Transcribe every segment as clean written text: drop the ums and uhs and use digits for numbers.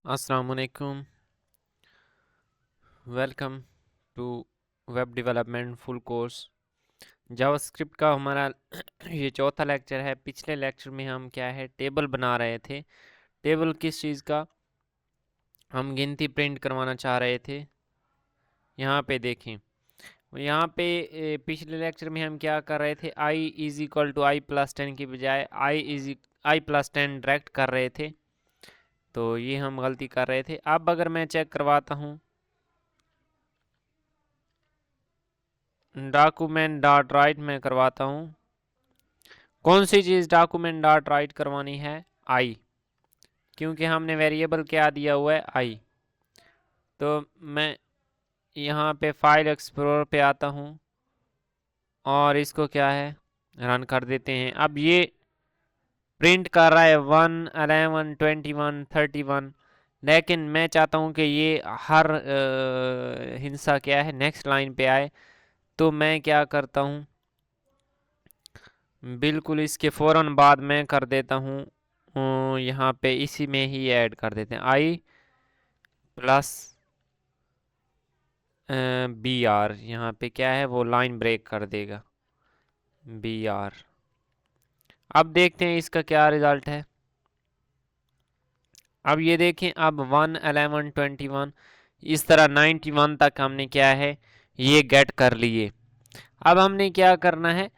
अस्सलाम वालेकुम। Welcome to web development full course JavaScript का हमारा ये चौथा लेक्चर है। पिछले लेक्चर में हम क्या है टेबल बना रहे थे। टेबल किस चीज़ का? हम गिनती प्रिंट करवाना चाह रहे थे। यहाँ पे देखें, यहाँ पे पिछले लेक्चर में हम क्या कर रहे थे, i is equal to i plus 10 की बजाय आई प्लस 10 डायरेक्ट कर रहे थे। तो ये हम गलती कर रहे थे। अब अगर मैं चेक करवाता हूँ डॉक्यूमेंट डॉट राइट में करवाता हूँ, कौन सी चीज़ डॉक्यूमेंट डॉट राइट करवानी है? आई, क्योंकि हमने वेरिएबल क्या दिया हुआ है? आई। तो मैं यहाँ पे फाइल एक्सप्लोरर पे आता हूँ और इसको क्या है रन कर देते हैं। अब ये प्रिंट कर रहा है 1, 11, 21, 31, लेकिन मैं चाहता हूँ कि ये हर हिस्सा क्या है नेक्स्ट लाइन पे आए। तो मैं क्या करता हूँ, बिल्कुल इसके फ़ौरन बाद मैं कर देता हूँ यहाँ पे इसी में ही ऐड कर देते हैं आई प्लस बी आर। यहाँ पे क्या है वो लाइन ब्रेक कर देगा बी आर। अब देखते हैं इसका क्या रिज़ल्ट है। अब ये देखें, अब 1, 11, 21 इस तरह 91 तक हमने क्या है ये गेट कर लिए। अब हमने क्या करना है,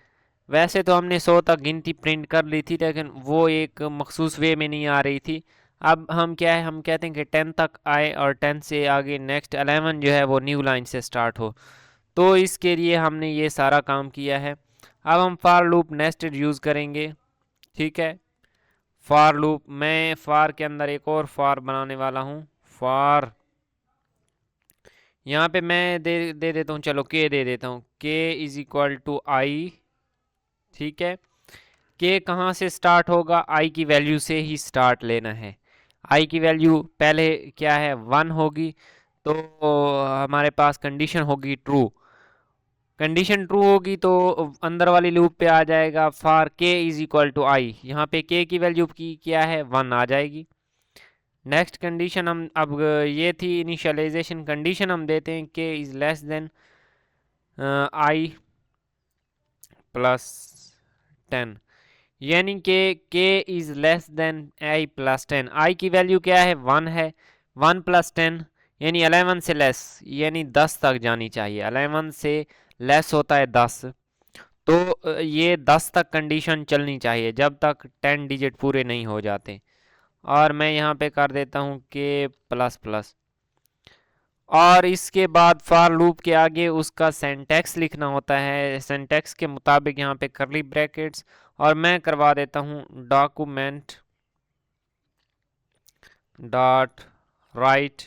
वैसे तो हमने 100 तक गिनती प्रिंट कर ली थी, लेकिन वो एक मखसूस वे में नहीं आ रही थी। अब हम क्या है, हम कहते हैं कि 10 तक आए और 10 से आगे नेक्स्ट 11 जो है वो न्यू लाइन से स्टार्ट हो। तो इसके लिए हमने ये सारा काम किया है। अब हम फॉर लूप नेस्टेड यूज़ करेंगे। ठीक है, फॉर लूप, मैं फॉर के अंदर एक और फॉर बनाने वाला हूँ। फॉर यहाँ पे मैं दे देता हूँ, चलो के दे देता हूँ, के इज इक्वल टू आई। ठीक है, के कहाँ से स्टार्ट होगा? आई की वैल्यू से ही स्टार्ट लेना है। आई की वैल्यू पहले क्या है 1 होगी, तो हमारे पास कंडीशन होगी ट्रू। कंडीशन ट्रू होगी तो अंदर वाली लूप पे आ जाएगा फॉर के इज इक्वल टू आई। यहाँ पे के की वैल्यू की क्या है 1 आ जाएगी। नेक्स्ट कंडीशन हम अब ये थी इनिशियलाइजेशन कंडीशन, हम देते हैं k is less than i plus 10, यानी कि k is less than i plus 10। I की वैल्यू क्या है 1 है, 1 प्लस 10 यानी 11 से लेस, यानी 10 तक जानी चाहिए। 11 से लेस होता है 10, तो ये 10 तक कंडीशन चलनी चाहिए जब तक 10 डिजिट पूरे नहीं हो जाते। और मैं यहाँ पे कर देता हूँ के प्लस प्लस, और इसके बाद फॉर लूप के आगे उसका सिंटैक्स लिखना होता है। सिंटैक्स के मुताबिक यहाँ पे करली ब्रैकेट्स, और मैं करवा देता हूँ डॉक्यूमेंट डॉट राइट।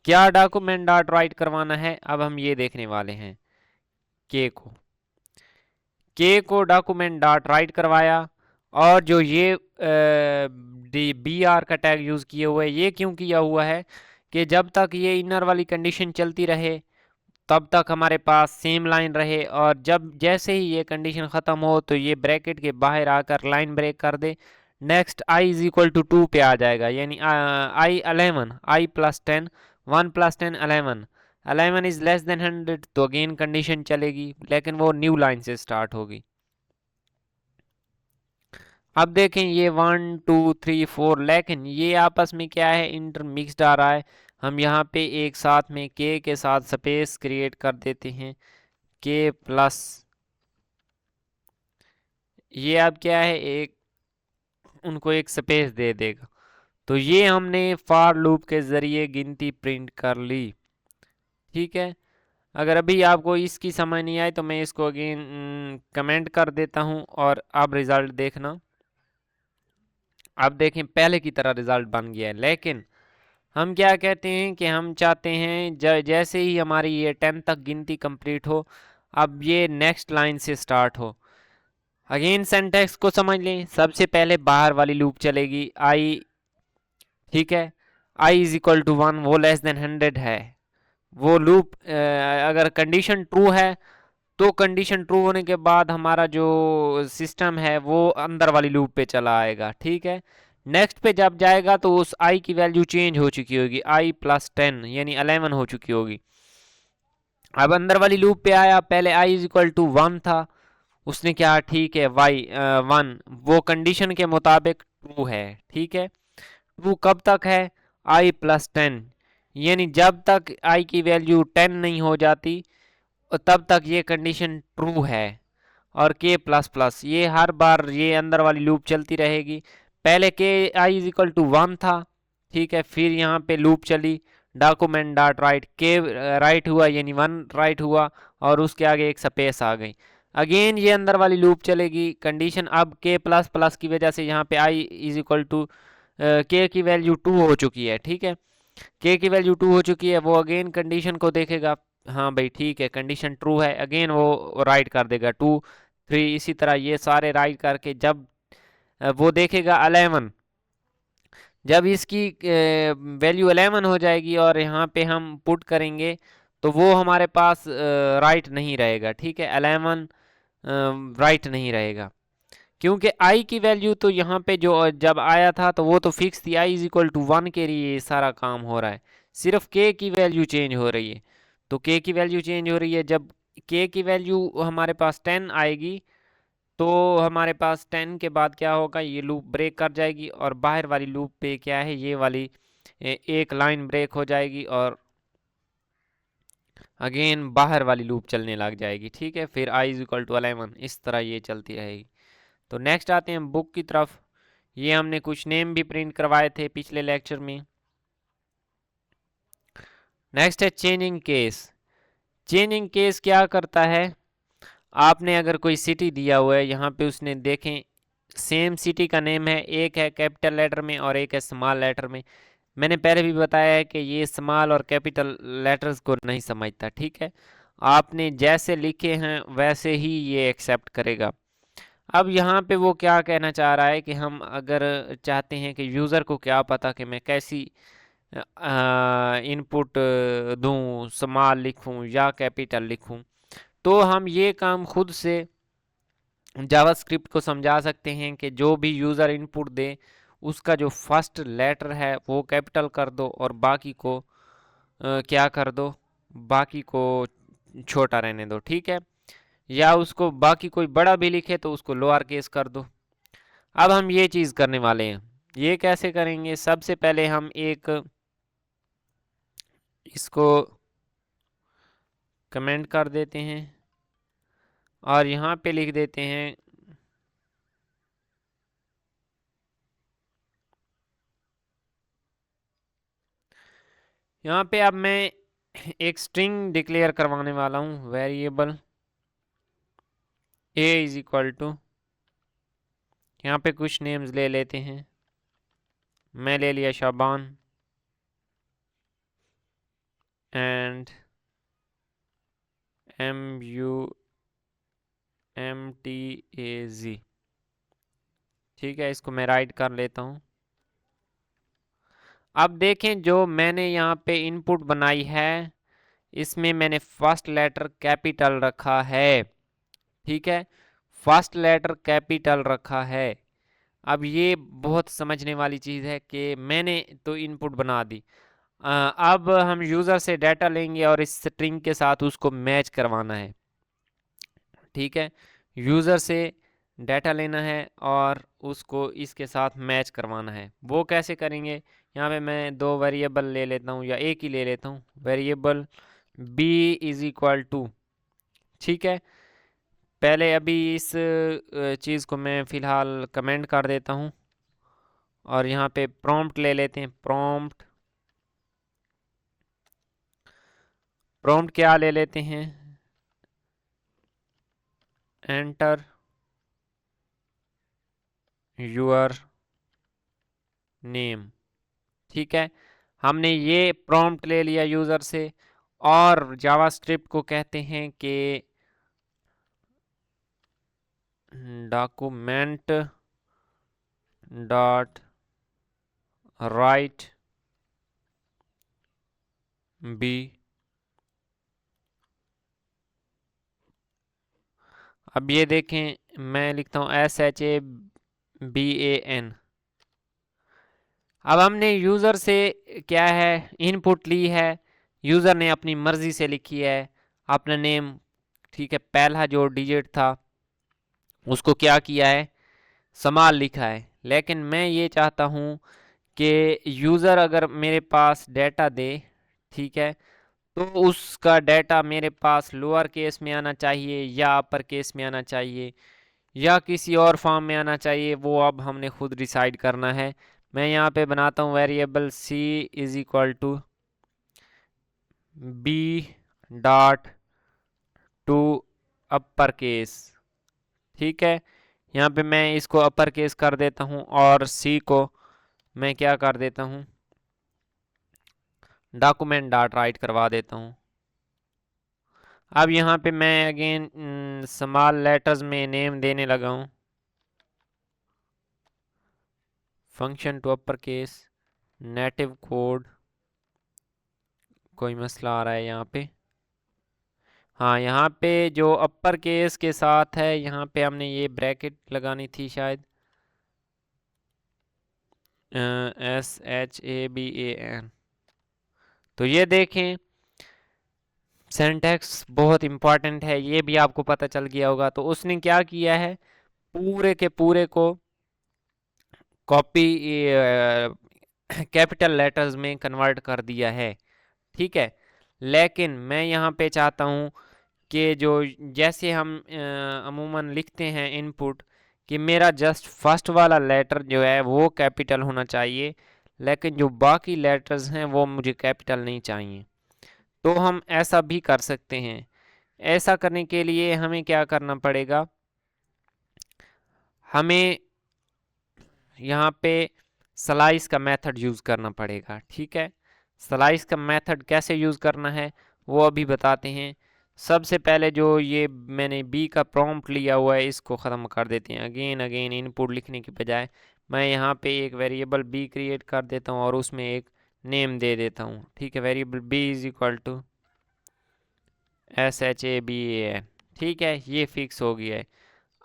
क्या डॉक्यूमेंट डॉट राइट करवाना है? अब हम ये देखने वाले हैं। के को डॉक्यूमेंट डॉट राइट करवाया, और जो ये बी आर का टैग यूज़ किए हुए, ये क्यों किया हुआ है कि जब तक ये इनर वाली कंडीशन चलती रहे तब तक हमारे पास सेम लाइन रहे, और जब जैसे ही ये कंडीशन ख़त्म हो तो ये ब्रैकेट के बाहर आकर लाइन ब्रेक कर दे। Next i is equal to 2 पे आ जाएगा, यानी i 11, i plus 10, 1 plus 10 11, 11 is less than 100, तो अगेन कंडीशन चलेगी लेकिन वो न्यू लाइन से स्टार्ट होगी। अब देखें ये 1, 2, 3, 4, लेकिन ये आपस में क्या है इंटरमिक्स्ड आ रहा है। हम यहाँ पे एक साथ में के साथ स्पेस क्रिएट कर देते हैं, के प्लस, ये अब क्या है एक उनको एक स्पेस दे देगा। तो ये हमने फॉर लूप के ज़रिए गिनती प्रिंट कर ली। ठीक है, अगर अभी आपको इसकी समझ नहीं आई तो मैं इसको अगेन कमेंट कर देता हूँ, और अब रिज़ल्ट देखना। अब देखें पहले की तरह रिज़ल्ट बन गया है, लेकिन हम क्या कहते हैं कि हम चाहते हैं जैसे ही हमारी ये 10 तक गिनती कंप्लीट हो, अब ये नेक्स्ट लाइन से स्टार्ट हो। अगेन सिंटैक्स को समझ लें, सबसे पहले बाहर वाली लूप चलेगी आई। ठीक है, आई इज इक्वल टू 1, वो लेस देन 100 है। वो लूप अगर कंडीशन ट्रू है तो कंडीशन ट्रू होने के बाद हमारा जो सिस्टम है वो अंदर वाली लूप पे चला आएगा। ठीक है, नेक्स्ट पे जब जाएगा तो उस i की वैल्यू चेंज हो चुकी होगी, i प्लस 10 यानी 11 हो चुकी होगी। अब अंदर वाली लूप पे आया, पहले i इज इक्वल टू 1 था, उसने क्या, ठीक है वाई 1, वो कंडीशन के मुताबिक ट्रू है, ठीक है। ट्रू कब तक है, i प्लस 10, यानी जब तक i की वैल्यू 10 नहीं हो जाती तब तक ये कंडीशन ट्रू है। और k प्लस प्लस, ये हर बार ये अंदर वाली लूप चलती रहेगी। पहले k i is equal to 1 था, ठीक है, फिर यहाँ पे लूप चली, document dot write, k write हुआ यानी 1 राइट हुआ, और उसके आगे एक स्पेस आ गई। अगेन ये अंदर वाली लूप चलेगी, कंडीशन अब k प्लस प्लस की वजह से यहाँ पे i is equal to k की वैल्यू 2 हो चुकी है, ठीक है, k की वैल्यू 2 हो चुकी है। वो अगेन कंडीशन को देखेगा, हाँ भाई ठीक है कंडीशन ट्रू है, अगेन वो राइट कर देगा 2 3, इसी तरह ये सारे राइट करके जब वो देखेगा 11, जब इसकी वैल्यू 11 हो जाएगी और यहाँ पे हम पुट करेंगे तो वो हमारे पास राइट नहीं रहेगा, ठीक है, 11 राइट नहीं रहेगा, क्योंकि i की वैल्यू तो यहाँ पे जो जब आया था तो वो तो फिक्स थी, i इज इक्वल टू 1 के लिए सारा काम हो रहा है, सिर्फ k की वैल्यू चेंज हो रही है। तो k की वैल्यू चेंज हो रही है, जब k की वैल्यू हमारे पास 10 आएगी तो हमारे पास 10 के बाद क्या होगा, ये लूप ब्रेक कर जाएगी और बाहर वाली लूप पे क्या है, ये वाली एक लाइन ब्रेक हो जाएगी और अगेन बाहर वाली लूप चलने लग जाएगी, ठीक है, फिर i इज इक्वल टू 11, इस तरह ये चलती रहेगी। तो नेक्स्ट आते हैं बुक की तरफ। ये हमने कुछ नेम भी प्रिंट करवाए थे पिछले लेक्चर में। नेक्स्ट है चेंजिंग केस। चेंजिंग केस क्या करता है, आपने अगर कोई सिटी दिया हुआ है, यहाँ पे उसने देखें सेम सिटी का नेम है, एक है कैपिटल लेटर में और एक है स्मॉल लेटर में। मैंने पहले भी बताया है कि ये स्मॉल और कैपिटल लेटर्स को नहीं समझता, ठीक है, आपने जैसे लिखे हैं वैसे ही ये एक्सेप्ट करेगा। अब यहाँ पे वो क्या कहना चाह रहा है कि हम अगर चाहते हैं कि यूज़र को क्या पता कि मैं कैसी इनपुट दूँ, स्मॉल लिखूँ या कैपिटल लिखूँ, तो हम ये काम खुद से जावास्क्रिप्ट को समझा सकते हैं कि जो भी यूज़र इनपुट दे उसका जो फर्स्ट लेटर है वो कैपिटल कर दो और बाकी को क्या कर दो, बाकी को छोटा रहने दो, ठीक है, या उसको बाकी कोई बड़ा भी लिखे तो उसको लोअर केस कर दो। अब हम ये चीज़ करने वाले हैं, ये कैसे करेंगे, सबसे पहले हम एक इसको कमेंट कर देते हैं और यहाँ पे लिख देते हैं यहाँ पे अब मैं एक स्ट्रिंग डिक्लेयर करवाने वाला हूँ, variable a is equal to, यहाँ पे कुछ नेम्स ले लेते हैं, मैं ले लिया शाबान एंड MUMTAZ, ठीक है, इसको मैं राइट कर लेता हूँ। अब देखें जो मैंने यहाँ पे इनपुट बनाई है इसमें मैंने फर्स्ट लेटर कैपिटल रखा है, ठीक है, फर्स्ट लेटर कैपिटल रखा है। अब ये बहुत समझने वाली चीज़ है कि मैंने तो इनपुट बना दी, अब हम यूज़र से डाटा लेंगे और इस स्ट्रिंग के साथ उसको मैच करवाना है, ठीक है, यूज़र से डाटा लेना है और उसको इसके साथ मैच करवाना है। वो कैसे करेंगे, यहाँ पे मैं दो वेरिएबल ले लेता हूँ या एक ही ले लेता हूँ, variable b is equal to, ठीक है, पहले अभी इस चीज़ को मैं फ़िलहाल कमेंट कर देता हूँ और यहाँ पे प्रॉम्प्ट ले लेते हैं, प्रॉम्प्ट प्रॉम्प्ट क्या ले लेते हैं, एंटर योर नेम, ठीक है, हमने ये प्रॉम्प्ट ले लिया यूज़र से और जावास्क्रिप्ट को कहते हैं कि डॉक्यूमेंट डॉट राइट बी, अब ये देखें मैं लिखता हूँ SHABAN, अब हमने यूज़र से क्या है इनपुट ली है, यूज़र ने अपनी मर्ज़ी से लिखी है अपना नेम, ठीक है, पहला जो डिजिट था उसको क्या किया है समाल लिखा है। लेकिन मैं ये चाहता हूँ कि यूज़र अगर मेरे पास डेटा दे, ठीक है, तो उसका डेटा मेरे पास लोअर केस में आना चाहिए या अपर केस में आना चाहिए या किसी और फॉर्म में आना चाहिए, वो अब हमने खुद डिसाइड करना है। मैं यहाँ पे बनाता हूँ variable c is equal to b dot to upper case, ठीक है। यहाँ पे मैं इसको अपर केस कर देता हूँ और c को मैं क्या कर देता हूँ डॉक्यूमेंट डॉट राइट करवा देता हूँ। अब यहाँ पे मैं अगेन स्मॉल लेटर्स में नेम देने लगा हूँ, function to upper case native code, कोई मसला आ रहा है यहाँ पे, हाँ यहाँ पे जो अपर केस के साथ है यहाँ पे हमने ये ब्रैकेट लगानी थी शायद, SHABAN। तो ये देखें सिंटैक्स बहुत इंपॉर्टेंट है, ये भी आपको पता चल गया होगा। तो उसने क्या किया है पूरे के पूरे को कॉपी कैपिटल लेटर्स में कन्वर्ट कर दिया है, ठीक है। लेकिन मैं यहाँ पे चाहता हूँ कि जो जैसे हम अमूमन लिखते हैं इनपुट कि मेरा जस्ट फर्स्ट वाला लेटर जो है वो कैपिटल होना चाहिए, लेकिन जो बाकी लेटर्स हैं वो मुझे कैपिटल नहीं चाहिए। तो हम ऐसा भी कर सकते हैं। ऐसा करने के लिए हमें क्या करना पड़ेगा, हमें यहाँ पे स्लाइस का मेथड यूज़ करना पड़ेगा, ठीक है। स्लाइस का मेथड कैसे यूज़ करना है वो अभी बताते हैं। सबसे पहले जो ये मैंने बी का प्रॉम्प्ट लिया हुआ है इसको ख़त्म कर देते हैं। अगेन अगेन इनपुट लिखने की बजाय मैं यहाँ पे एक वेरिएबल बी क्रिएट कर देता हूँ और उसमें एक नेम दे देता हूँ, ठीक है। Variable b is equal to SHABAN, ठीक है, ये फिक्स हो गया है।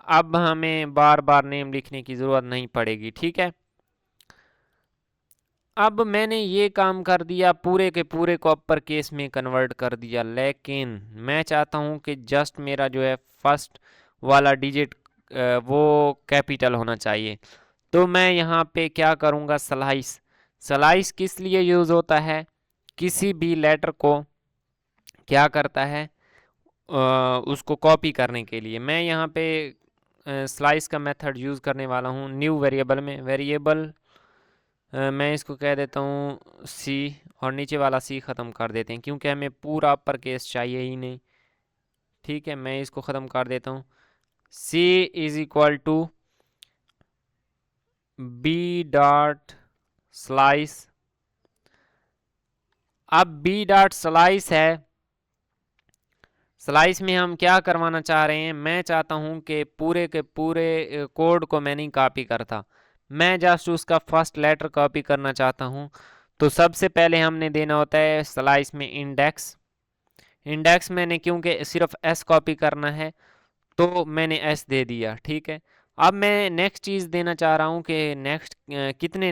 अब हमें बार बार नेम लिखने की ज़रूरत नहीं पड़ेगी, ठीक है। अब मैंने ये काम कर दिया, पूरे के पूरे को अपर केस में कन्वर्ट कर दिया, लेकिन मैं चाहता हूँ कि जस्ट मेरा जो है फर्स्ट वाला डिजिट वो कैपिटल होना चाहिए। तो मैं यहाँ पे क्या करूँगा स्लाइस, स्लाइस किस लिए यूज़ होता है, किसी भी लेटर को क्या करता है उसको कॉपी करने के लिए। मैं यहाँ पे स्लाइस का मेथड यूज़ करने वाला हूँ न्यू वेरिएबल में। वेरिएबल मैं इसको कह देता हूँ सी और नीचे वाला सी ख़त्म कर देते हैं क्योंकि हमें पूरा अपर केस चाहिए ही नहीं, ठीक है। मैं इसको ख़त्म कर देता हूँ, c is equal to b dot slice. अब बी डॉट स्लाइस है, स्लाइस में हम क्या करवाना चाह रहे हैं, मैं चाहता हूं कि पूरे के पूरे कोड को मैं नहीं कॉपी करता, मैं जस्ट उसका फर्स्ट लेटर कॉपी करना चाहता हूं। तो सबसे पहले हमने देना होता है स्लाइस में इंडेक्स। इंडेक्स मैंने क्योंकि सिर्फ एस कॉपी करना है तो मैंने एस दे दिया, ठीक है। अब मैं नेक्स्ट चीज़ देना चाह रहा हूँ कि नेक्स्ट कितने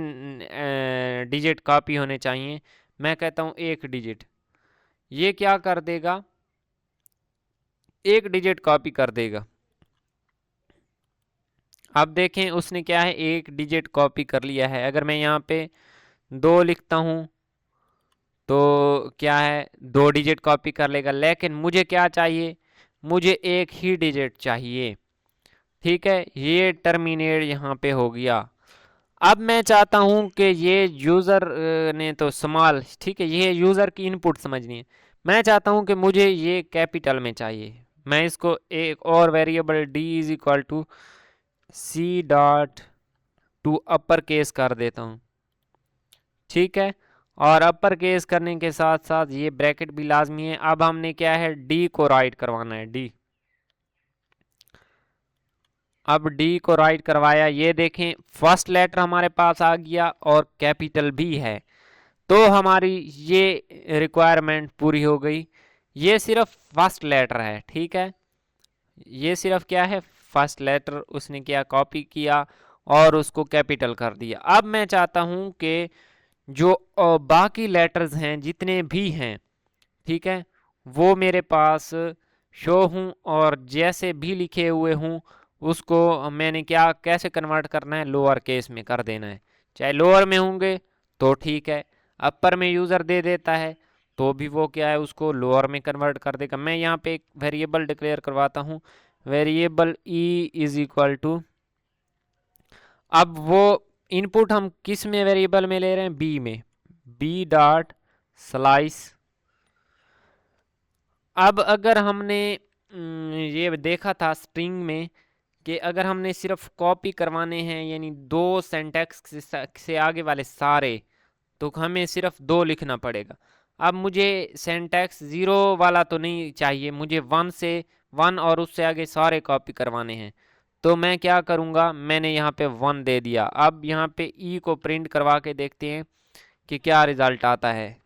डिजिट कॉपी होने चाहिए। मैं कहता हूँ एक डिजिट, ये क्या कर देगा एक डिजिट कॉपी कर देगा। अब देखें उसने क्या है एक डिजिट कॉपी कर लिया है। अगर मैं यहाँ पे 2 लिखता हूँ तो क्या है 2 डिजिट कॉपी कर लेगा, लेकिन मुझे क्या चाहिए, मुझे एक ही डिजिट चाहिए, ठीक है। ये टर्मिनेट यहाँ पे हो गया। अब मैं चाहता हूँ कि ये यूज़र ने तो स्मॉल, ठीक है, ये यूज़र की इनपुट समझनी है। मैं चाहता हूँ कि मुझे ये कैपिटल में चाहिए। मैं इसको एक और variable d is equal to c dot to upper case कर देता हूँ, ठीक है। और अपर केस करने के साथ साथ ये ब्रैकेट भी लाजमी है। अब हमने क्या है डी को राइट करवाना है, डी। अब डी को राइट करवाया, ये देखें फर्स्ट लेटर हमारे पास आ गया और कैपिटल भी है, तो हमारी ये रिक्वायरमेंट पूरी हो गई। ये सिर्फ फर्स्ट लेटर है, ठीक है, ये सिर्फ क्या है फर्स्ट लेटर उसने क्या कॉपी किया और उसको कैपिटल कर दिया। अब मैं चाहता हूं कि जो बाकी लेटर्स हैं जितने भी हैं, ठीक है, वो मेरे पास शो हूँ, और जैसे भी लिखे हुए हूँ उसको मैंने क्या कैसे कन्वर्ट करना है, लोअर केस में कर देना है। चाहे लोअर में होंगे तो ठीक है, अपर में यूज़र दे देता है तो भी वो क्या है, उसको लोअर में कन्वर्ट कर देगा। मैं यहाँ पे एक वेरिएबल डिक्लेयर करवाता हूँ, variable e is equal to, अब वो इनपुट हम किस में वेरिएबल में ले रहे हैं, बी में, बी डॉट स्लाइस। अब अगर हमने ये देखा था स्ट्रिंग में कि अगर हमने सिर्फ कॉपी करवाने हैं, यानी दो सेंटेक्स से आगे वाले सारे, तो हमें सिर्फ 2 लिखना पड़ेगा। अब मुझे सेंटेक्स 0 वाला तो नहीं चाहिए, मुझे 1 और उससे आगे सारे कॉपी करवाने हैं। तो मैं क्या करूँगा, मैंने यहाँ पे 1 दे दिया। अब यहाँ पे ई को प्रिंट करवा के देखते हैं कि क्या रिजल्ट आता है।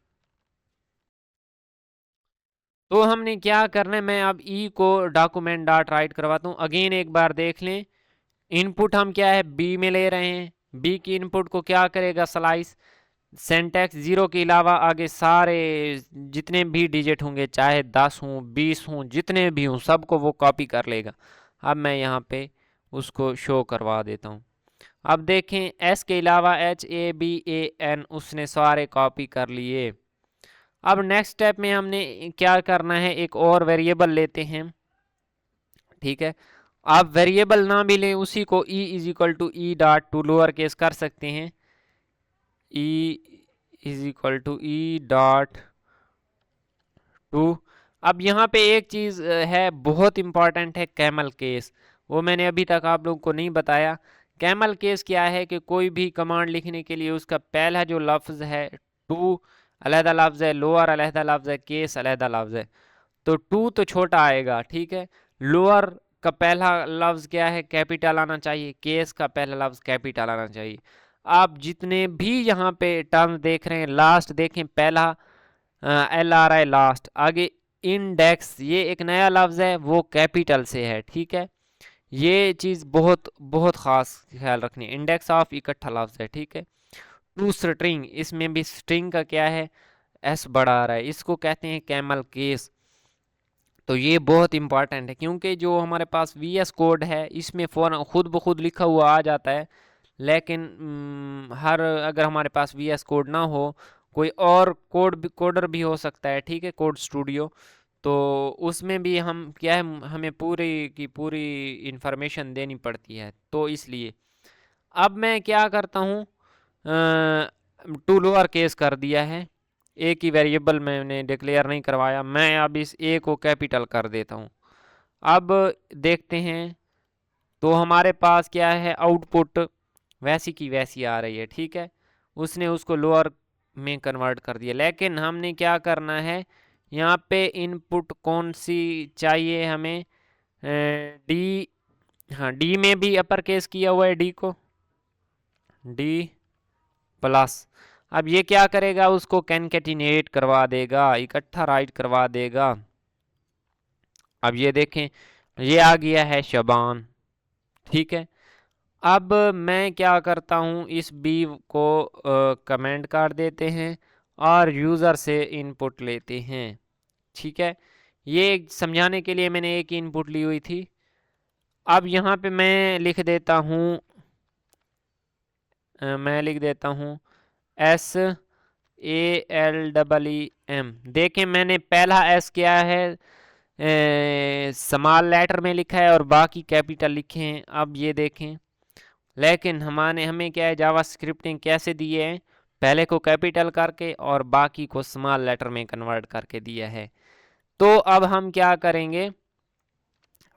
तो हमने क्या करना है, मैं अब ई को डॉक्यूमेंट डॉट राइट करवाता हूँ। अगेन एक बार देख लें, इनपुट हम क्या है, बी में ले रहे हैं, बी की इनपुट को क्या करेगा, स्लाइस, सेंटेक्स 0 के अलावा आगे सारे जितने भी डिजिट होंगे, चाहे 10 हों 20 हों जितने भी हों, सबको वो कॉपी कर लेगा। अब मैं यहाँ पे उसको शो करवा देता हूँ। अब देखें, एस के अलावा HABAN उसने सारे कॉपी कर लिए। अब नेक्स्ट स्टेप में हमने क्या करना है, एक और वेरिएबल लेते हैं, ठीक है। आप वेरिएबल ना भी लें, उसी को e is equal to e dot to lower case कर सकते हैं, e is equal to e dot to. अब यहाँ पे एक चीज़ है बहुत इंपॉर्टेंट है, कैमल केस, वो मैंने अभी तक आप लोगों को नहीं बताया। कैमल केस क्या है कि कोई भी कमांड लिखने के लिए उसका पहला जो लफ्ज़ है, टू अलहदा लफ्ज़ है, लोअर अलहदा लफ्ज़ है, केस अलहदा लफ्ज़ है। तो टू तो छोटा आएगा, ठीक है, लोअर का पहला लफ्ज़ क्या है, कैपिटल आना चाहिए, केस का पहला लफ्ज़ कैपिटल आना चाहिए। आप जितने भी यहाँ पे टर्म देख रहे हैं, लास्ट देखें, पहला LRI लास्ट, आगे इंडेक्स, ये एक नया लफ्ज़ है, वो कैपिटल से है, ठीक है। ये चीज़ बहुत बहुत ख़ास ख्याल रखनी है, इंडेक्स ऑफ इकट्ठा लफ्ज़ है, ठीक है। टू स्ट्रिंग, इसमें भी स्ट्रिंग का क्या है, एस बड़ा आ रहा है, इसको कहते हैं कैमल केस। तो ये बहुत इंपॉर्टेंट है, क्योंकि जो हमारे पास VS कोड है इसमें फ़ौरन खुद ब खुद लिखा हुआ आ जाता है, लेकिन हर अगर हमारे पास VS कोड ना हो, कोई और कोडर भी हो सकता है, ठीक है, कोड स्टूडियो, तो उसमें भी हम क्या है, हमें पूरी की पूरी इंफॉर्मेशन देनी पड़ती है। तो इसलिए अब मैं क्या करता हूँ, टू लोअर केस कर दिया है, ए की वेरिएबल मैंने डिक्लेयर नहीं करवाया, मैं अब इस ए को कैपिटल कर देता हूँ। अब देखते हैं, तो हमारे पास क्या है, आउटपुट वैसी की वैसी आ रही है, ठीक है, उसने उसको लोअर में कन्वर्ट कर दिया। लेकिन हमने क्या करना है, यहाँ पे इनपुट कौन सी चाहिए हमें, डी, हाँ डी में भी अपर केस किया हुआ है, डी को डी प्लस। अब ये क्या करेगा, उसको कैनकेटिनेट करवा देगा, इकट्ठा राइट करवा देगा। अब ये देखें, ये आ गया है शबान, ठीक है। अब मैं क्या करता हूँ, इस बी को कमेंट कर देते हैं और यूज़र से इनपुट लेते हैं, ठीक है। ये समझाने के लिए मैंने एक इनपुट ली हुई थी। अब यहाँ पे मैं लिख देता हूँ, SALEEM। देखें, मैंने पहला एस क्या है, स्मॉल लेटर में लिखा है और बाकी कैपिटल लिखे हैं। अब ये देखें, लेकिन हमें क्या है, जावा स्क्रिप्टिंग कैसे दिए हैं, पहले को कैपिटल करके और बाकी को स्मॉल लेटर में कन्वर्ट करके दिया है। तो अब हम क्या करेंगे,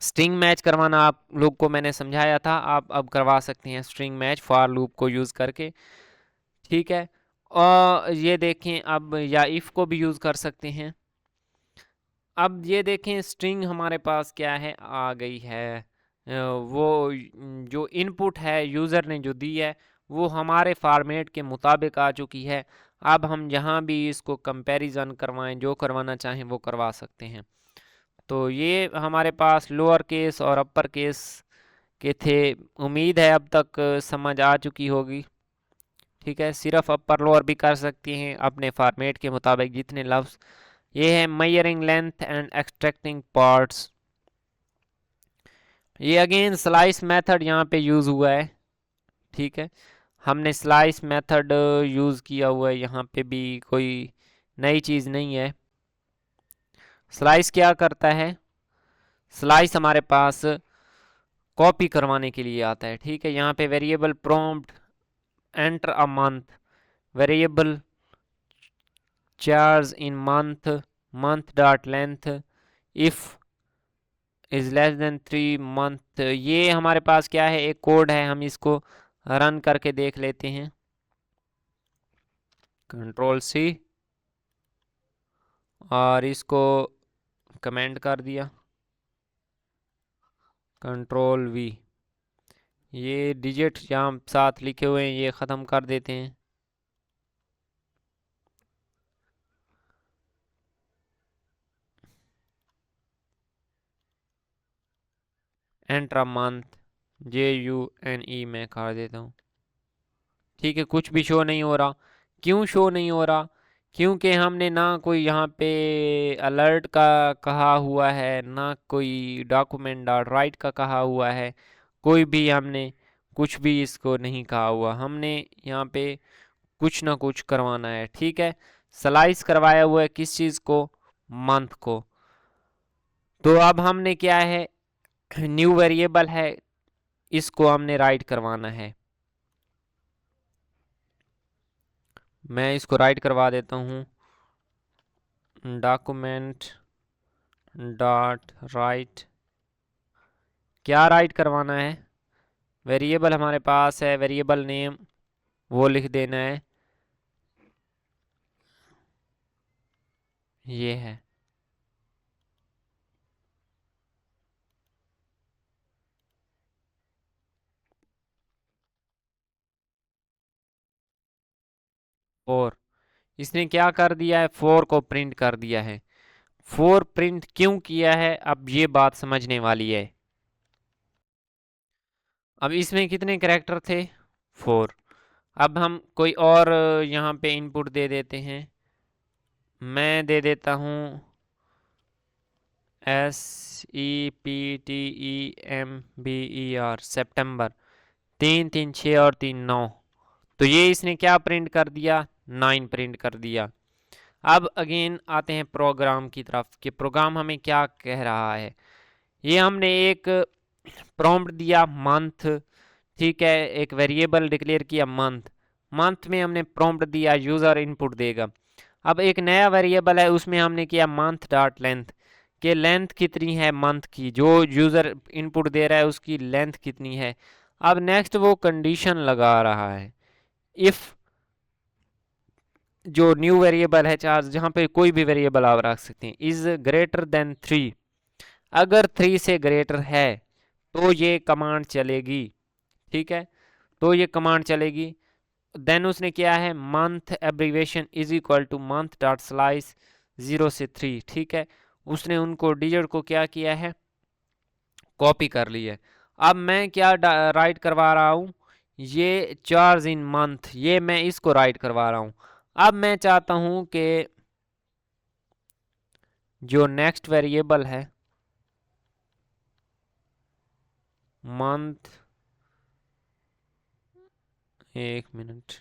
स्ट्रिंग मैच करवाना आप लोग को मैंने समझाया था, आप अब करवा सकते हैं स्ट्रिंग मैच फॉर लूप को यूज़ करके, ठीक है। और ये देखें, अब या इफ़ को भी यूज़ कर सकते हैं। अब ये देखें, स्ट्रिंग हमारे पास क्या है, आ गई है, वो जो इनपुट है यूज़र ने जो दी है वो हमारे फॉर्मेट के मुताबिक आ चुकी है। अब हम जहाँ भी इसको कंपैरिजन करवाएं, जो करवाना चाहें वो करवा सकते हैं। तो ये हमारे पास लोअर केस और अपर केस के थे। उम्मीद है अब तक समझ आ चुकी होगी। ठीक है, सिर्फ अपर लोअर भी कर सकती हैं अपने फॉर्मेट के मुताबिक जितने लफ्ज़। ये है measuring length and extracting parts. ये अगेन स्लाइस मेथड यहाँ पे यूज़ हुआ है। ठीक है, हमने स्लाइस मेथड यूज़ किया हुआ है, यहाँ पे भी कोई नई चीज़ नहीं है। स्लाइस क्या करता है, स्लाइस हमारे पास कॉपी करवाने के लिए आता है। ठीक है, यहाँ पे variable prompt enter a month, variable charge in month, month dot length, if is less then 3 month. ये हमारे पास क्या है, एक कोड है, हम इसको रन करके देख लेते हैं। कंट्रोल सी और इसको कमेंट कर दिया, कंट्रोल वी। ये डिजिट यहाँ साथ लिखे हुए हैं ये ख़त्म कर देते हैं। एंटर अ मंथ, JUNE में कर देता हूँ। ठीक है, कुछ भी शो नहीं हो रहा। क्यों शो नहीं हो रहा, क्योंकि हमने ना कोई यहाँ पे अलर्ट का कहा हुआ है, ना कोई डॉक्यूमेंट डॉट राइट का कहा हुआ है, कोई भी हमने कुछ भी इसको नहीं कहा हुआ। हमने यहाँ पे कुछ ना कुछ करवाना है। ठीक है, स्लाइस करवाया हुआ है किस चीज़ को, मंथ को। तो अब हमने क्या है, न्यू वेरिएबल है, इसको हमने राइट करवाना है। मैं इसको राइट करवा देता हूँ, डॉक्यूमेंट डॉट राइट। क्या राइट करवाना है, वेरिएबल हमारे पास है, वेरिएबल नेम वो लिख देना है, ये है। फोर, इसने क्या कर दिया है, 4 को प्रिंट कर दिया है। 4 प्रिंट क्यों किया है, अब ये बात समझने वाली है। अब इसमें कितने कैरेक्टर थे, 4। अब हम कोई और यहाँ पे इनपुट दे देते हैं। मैं दे देता हूँ SEPTEMBER, सितंबर। 3 3 6 और 3 9। तो ये इसने क्या प्रिंट कर दिया, 9 प्रिंट कर दिया। अब अगेन आते हैं प्रोग्राम की तरफ कि प्रोग्राम हमें क्या कह रहा है। ये हमने एक प्रॉम्प्ट दिया मंथ। ठीक है, एक वेरिएबल डिक्लेयर किया मंथ। मंथ में हमने प्रॉम्प्ट दिया यूज़र इनपुट देगा। अब एक नया वेरिएबल है, उसमें हमने किया मंथ डॉट लेंथ, कि लेंथ कितनी है मंथ की, जो यूज़र इनपुट दे रहा है उसकी लेंथ कितनी है। अब नेक्स्ट वो कंडीशन लगा रहा है, इफ़ जो न्यू वेरिएबल है चार्ज, जहाँ पे कोई भी वेरिएबल आप रख सकते हैं, इज़ ग्रेटर देन 3। अगर 3 से ग्रेटर है तो ये कमांड चलेगी। ठीक है, तो ये कमांड चलेगी। देन उसने किया है month abbreviation is equal two month dot slice 0 से 3। ठीक है, उसने उनको डिजिट को क्या किया है, कॉपी कर ली है। अब मैं क्या राइट करवा रहा हूँ, ये चार्ज इन मंथ, ये मैं इसको राइट करवा रहा हूँ। अब मैं चाहता हूँ कि जो नेक्स्ट वेरिएबल है मंथ, एक मिनट,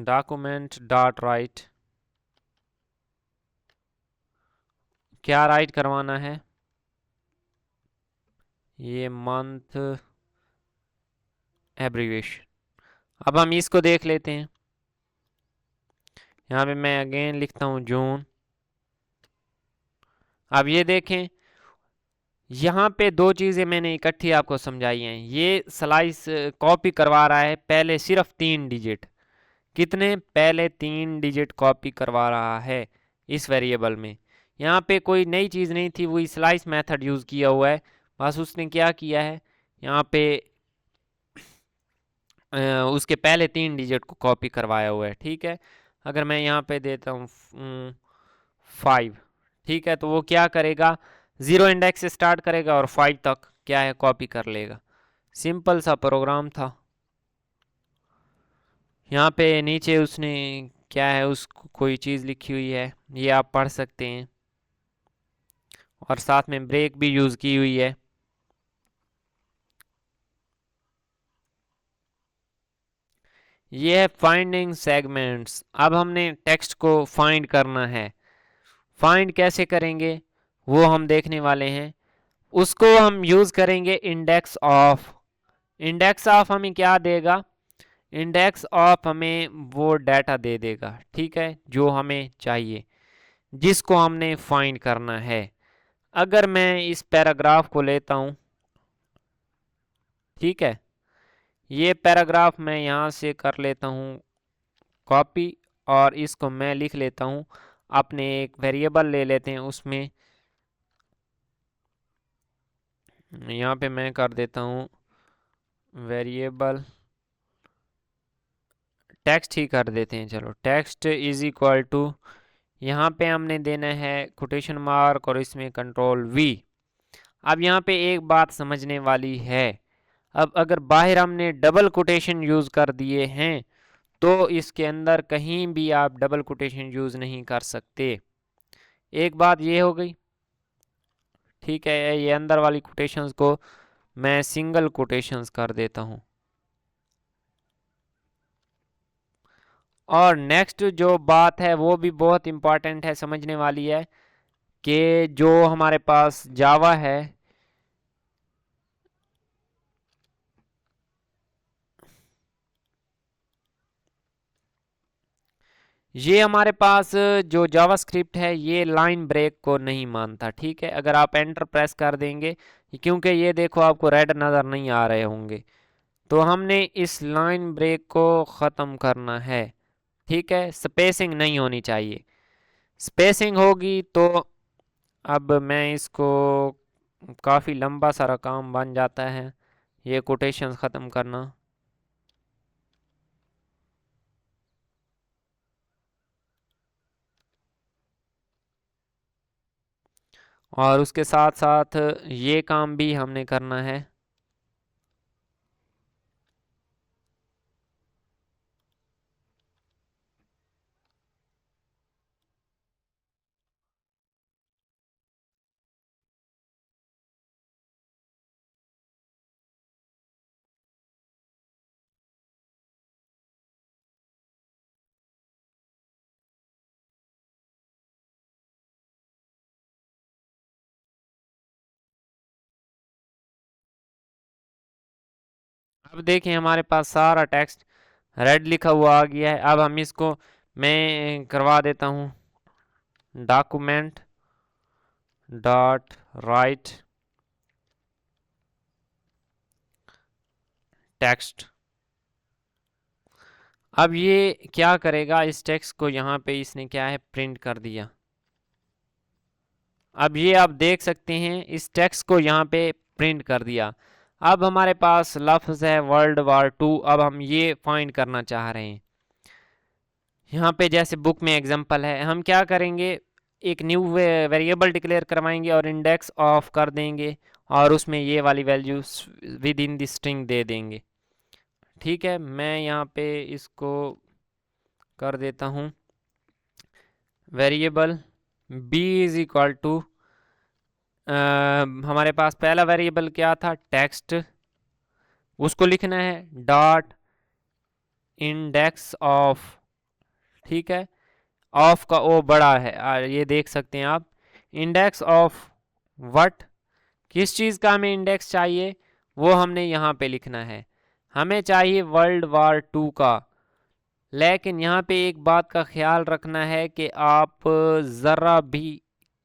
डॉक्यूमेंट डॉट राइट, क्या राइट करवाना है, ये मंथ एब्रीवेशन। अब हम इसको देख लेते हैं। यहाँ पे मैं अगेन लिखता हूँ जून। अब ये देखें, यहाँ पे दो चीज़ें मैंने इकट्ठी आपको समझाई हैं। ये स्लाइस कॉपी करवा रहा है पहले सिर्फ 3 डिजिट, कितने, पहले 3 डिजिट कॉपी करवा रहा है इस वेरिएबल में। यहाँ पे कोई नई चीज़ नहीं थी, वही स्लाइस मेथड यूज़ किया हुआ है। बस उसने क्या किया है, यहाँ पे उसके पहले 3 डिजिट को कॉपी करवाया हुआ है। ठीक है, अगर मैं यहाँ पे देता हूँ 5, ठीक है, तो वो क्या करेगा, 0 इंडेक्स से स्टार्ट करेगा और 5 तक क्या है कॉपी कर लेगा। सिंपल सा प्रोग्राम था। यहाँ पे नीचे उसने क्या है, उसको कोई चीज़ लिखी हुई है, ये आप पढ़ सकते हैं, और साथ में ब्रेक भी यूज़ की हुई है। ये है फाइंडिंग सेगमेंट्स। अब हमने टेक्स्ट को फाइंड करना है। फाइंड कैसे करेंगे वो हम देखने वाले हैं। उसको हम यूज़ करेंगे इंडेक्स ऑफ। इंडेक्स ऑफ हमें क्या देगा, इंडेक्स ऑफ हमें वो डाटा दे देगा, ठीक है, जो हमें चाहिए, जिसको हमने फाइंड करना है। अगर मैं इस पैराग्राफ को लेता हूँ, ठीक है, ये पैराग्राफ मैं यहाँ से कर लेता हूँ कॉपी, और इसको मैं लिख लेता हूँ अपने एक वेरिएबल ले लेते हैं उसमें, यहाँ पे मैं कर देता हूँ वेरिएबल टेक्स्ट ही कर देते हैं। चलो, टेक्स्ट इज इक्वल टू, यहाँ पे हमने देना है कोटेशन मार्क और इसमें कंट्रोल वी। अब यहाँ पे एक बात समझने वाली है, अब अगर बाहर हमने डबल कोटेशन यूज़ कर दिए हैं तो इसके अंदर कहीं भी आप डबल कोटेशन यूज़ नहीं कर सकते। एक बात ये हो गई, ठीक है, ये अंदर वाली कोटेशंस को मैं सिंगल कोटेशंस कर देता हूँ। और नेक्स्ट जो बात है वो भी बहुत इम्पॉर्टेंट है, समझने वाली है, कि जो हमारे पास जावा है, ये हमारे पास जो जावास्क्रिप्ट है ये लाइन ब्रेक को नहीं मानता, ठीक है। अगर आप एंटर प्रेस कर देंगे, क्योंकि ये देखो आपको रेड नज़र नहीं आ रहे होंगे, तो हमने इस लाइन ब्रेक को ख़त्म करना है, ठीक है। स्पेसिंग नहीं होनी चाहिए, स्पेसिंग होगी तो अब मैं इसको, काफ़ी लंबा सारा काम बन जाता है ये कोटेशंस ख़त्म करना। और उसके साथ साथ ये काम भी हमने करना है। अब देखें हमारे पास सारा टेक्स्ट रेड लिखा हुआ आ गया है। अब हम इसको, मैं करवा देता हूँ डॉक्यूमेंट डॉट राइट टेक्स्ट। अब ये क्या करेगा, इस टेक्स्ट को यहाँ पे इसने क्या है प्रिंट कर दिया। अब ये आप देख सकते हैं इस टेक्स्ट को यहाँ पे प्रिंट कर दिया। अब हमारे पास लफ्ज़ है वर्ल्ड war 2। अब हम ये फाइंड करना चाह रहे हैं। यहाँ पे जैसे बुक में एग्जांपल है, हम क्या करेंगे, एक न्यू वेरिएबल डिक्लेयर करवाएंगे और इंडेक्स ऑफ कर देंगे, और उसमें ये वाली value within the string दे देंगे, ठीक है। मैं यहाँ पे इसको कर देता हूँ variable b is equal to, हमारे पास पहला वेरिएबल क्या था, टेक्स्ट, उसको लिखना है डॉट इंडेक्स ऑफ, ठीक है। ऑफ का ओ बड़ा है, ये देख सकते हैं आप। इंडेक्स ऑफ व्हाट, किस चीज़ का हमें इंडेक्स चाहिए वो हमने यहाँ पे लिखना है। हमें चाहिए वर्ल्ड war 2 का। लेकिन यहाँ पे एक बात का ख्याल रखना है कि आप ज़रा भी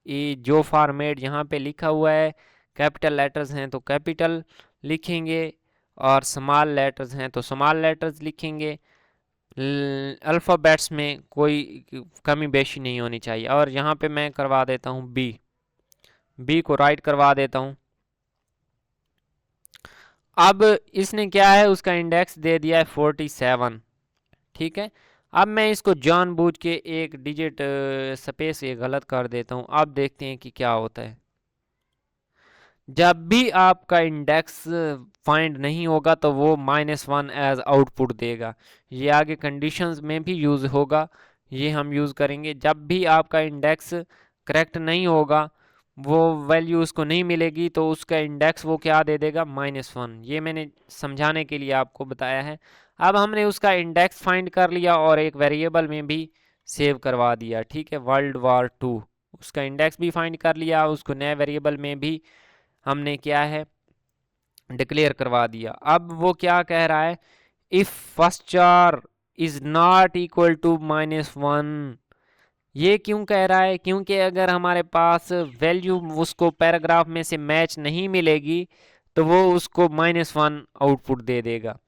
ये जो फॉर्मेट यहाँ पे लिखा हुआ है, कैपिटल लेटर्स हैं तो कैपिटल लिखेंगे, और स्मॉल लेटर्स हैं तो स्मॉल लेटर्स लिखेंगे। अल्फ़ाबेट्स में कोई कमी बेशी नहीं होनी चाहिए। और यहाँ पे मैं करवा देता हूँ बी को राइट करवा देता हूँ। अब इसने क्या है, उसका इंडेक्स दे दिया है 47, ठीक है। अब मैं इसको जानबूझ के एक डिजिट स्पेस ये गलत कर देता हूँ। अब देखते हैं कि क्या होता है। जब भी आपका इंडेक्स फाइंड नहीं होगा तो वो -1 एज आउटपुट देगा। ये आगे कंडीशंस में भी यूज़ होगा, ये हम यूज़ करेंगे। जब भी आपका इंडेक्स करेक्ट नहीं होगा, वो वैल्यू उसको नहीं मिलेगी, तो उसका इंडेक्स वो क्या दे देगा, -1। ये मैंने समझाने के लिए आपको बताया है। अब हमने उसका इंडेक्स फाइंड कर लिया और एक वेरिएबल में भी सेव करवा दिया, ठीक है, World War II। उसका इंडेक्स भी फाइंड कर लिया, उसको नए वेरिएबल में भी हमने क्या है, डिक्लेयर करवा दिया। अब वो क्या कह रहा है, इफ फर्स्ट चार इज नॉट इक्वल टू -1। ये क्यों कह रहा है, क्योंकि अगर हमारे पास वैल्यू उसको पैराग्राफ में से मैच नहीं मिलेगी तो वो उसको -1 आउटपुट दे देगा।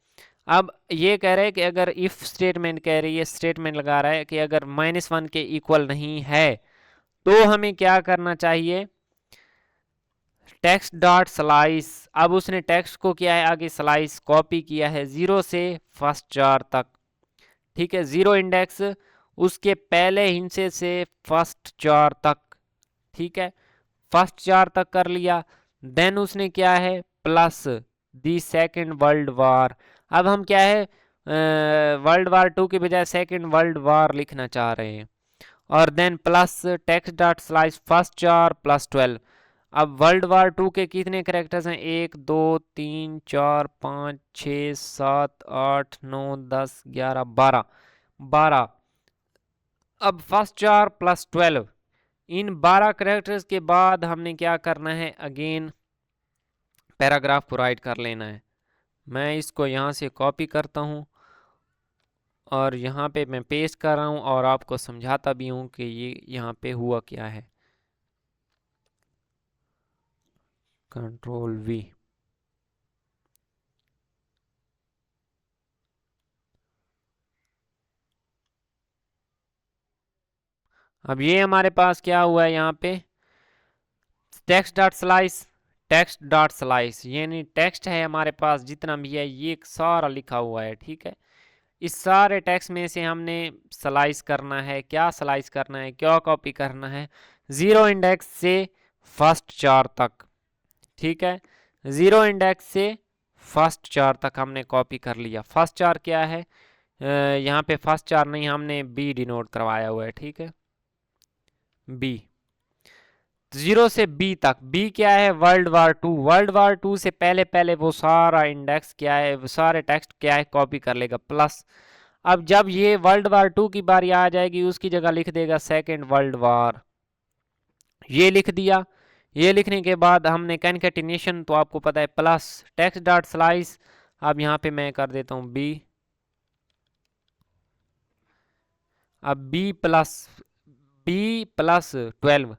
अब ये कह रहे हैं कि अगर इफ स्टेटमेंट कह रही है, स्टेटमेंट लगा रहा है कि अगर -1 के इक्वल नहीं है तो हमें क्या करना चाहिए, टेक्स्ट डॉट स्लाइस। अब उसने टेक्स्ट को किया है आगे स्लाइस, कॉपी किया है 0 से फर्स्ट चार तक, ठीक है, 0 इंडेक्स उसके पहले हिस्से से फर्स्ट चार तक, ठीक है, फर्स्ट चार तक कर लिया। देन उसने क्या है, plus the second world war. अब हम क्या है, World War II के बजाय सेकेंड वर्ल्ड वार लिखना चाह रहे हैं। और then plus text dot slice first char plus 12। अब World War II के कितने करेक्टर्स हैं, 1 2 3 4 5 6 7 8 9 10 11 12 12। अब फर्स्ट चार प्लस 12, इन 12 करेक्टर्स के बाद हमने क्या करना है, अगेन पैराग्राफ को राइट कर लेना है। मैं इसको यहाँ से कॉपी करता हूँ और यहाँ पे मैं पेस्ट कर रहा हूँ और आपको समझाता भी हूँ कि ये यहाँ पे हुआ क्या है। Ctrl+V। अब ये हमारे पास क्या हुआ है, यहाँ पे text dot slice, text dot slice, यानी टेक्स्ट है हमारे पास जितना भी है ये सारा लिखा हुआ है, ठीक है। इस सारे टेक्स्ट में से हमने स्लाइस करना है, क्या स्लाइस करना है, क्या कॉपी करना है, 0 इंडेक्स से फर्स्ट चार तक, ठीक है, 0 इंडेक्स से फर्स्ट चार तक हमने कॉपी कर लिया। फर्स्ट चार क्या है, यहाँ पे फर्स्ट चार नहीं, हमने बी डिनोट करवाया हुआ है, ठीक है, बी, 0 से बी तक। बी क्या है, World War II। World War II से पहले पहले वो सारा इंडेक्स क्या है, वो सारे टेक्स्ट क्या है, कॉपी कर लेगा, प्लस। अब जब ये World War II की बारी आ जाएगी, उसकी जगह लिख देगा सेकेंड वर्ल्ड वार, ये लिख दिया। ये लिखने के बाद हमने कैनकेटिनेशन तो आपको पता है, प्लस टेक्स्ट डॉट स्लाइस। अब यहाँ पे मैं कर देता हूँ बी, अब बी प्लस 12।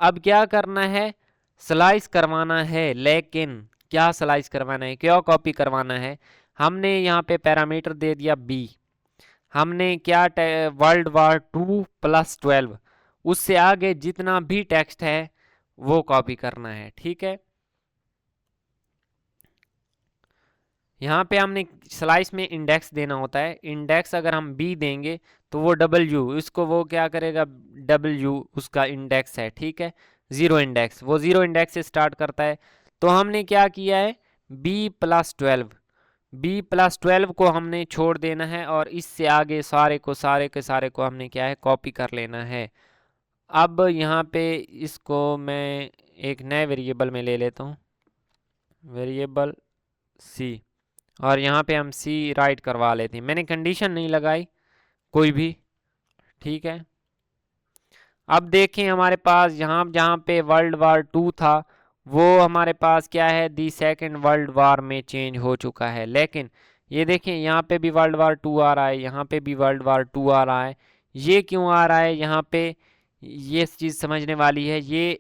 अब क्या करना है, स्लाइस करवाना है, लेकिन क्या स्लाइस करवाना है, क्या कॉपी करवाना है, हमने यहाँ पे पैरामीटर दे दिया बी। हमने क्या World War II प्लस 12, उससे आगे जितना भी टेक्स्ट है वो कॉपी करना है, ठीक है। यहाँ पे हमने स्लाइस में इंडेक्स देना होता है, इंडेक्स अगर हम बी देंगे तो वो W, इसको वो क्या करेगा, W उसका इंडेक्स है, ठीक है, 0 इंडेक्स, वो 0 इंडेक्स से स्टार्ट करता है। तो हमने क्या किया है, B+12 को हमने छोड़ देना है और इससे आगे सारे के सारे को हमने क्या है, कॉपी कर लेना है। अब यहाँ पे इसको मैं एक नए वेरिएबल में ले लेता हूँ, वेरिएबल C, और यहाँ पे हम C राइट करवा लेते हैं। मैंने कंडीशन नहीं लगाई कोई भी, ठीक है। अब देखें हमारे पास यहाँ जहाँ पे World War II था वो हमारे पास क्या है, दी सेकेंड वर्ल्ड वार में चेंज हो चुका है। लेकिन ये देखें यहाँ पे भी World War II आ रहा है, यहाँ पे भी World War II आ रहा है। ये क्यों आ रहा है यहाँ पे, ये चीज़ समझने वाली है, ये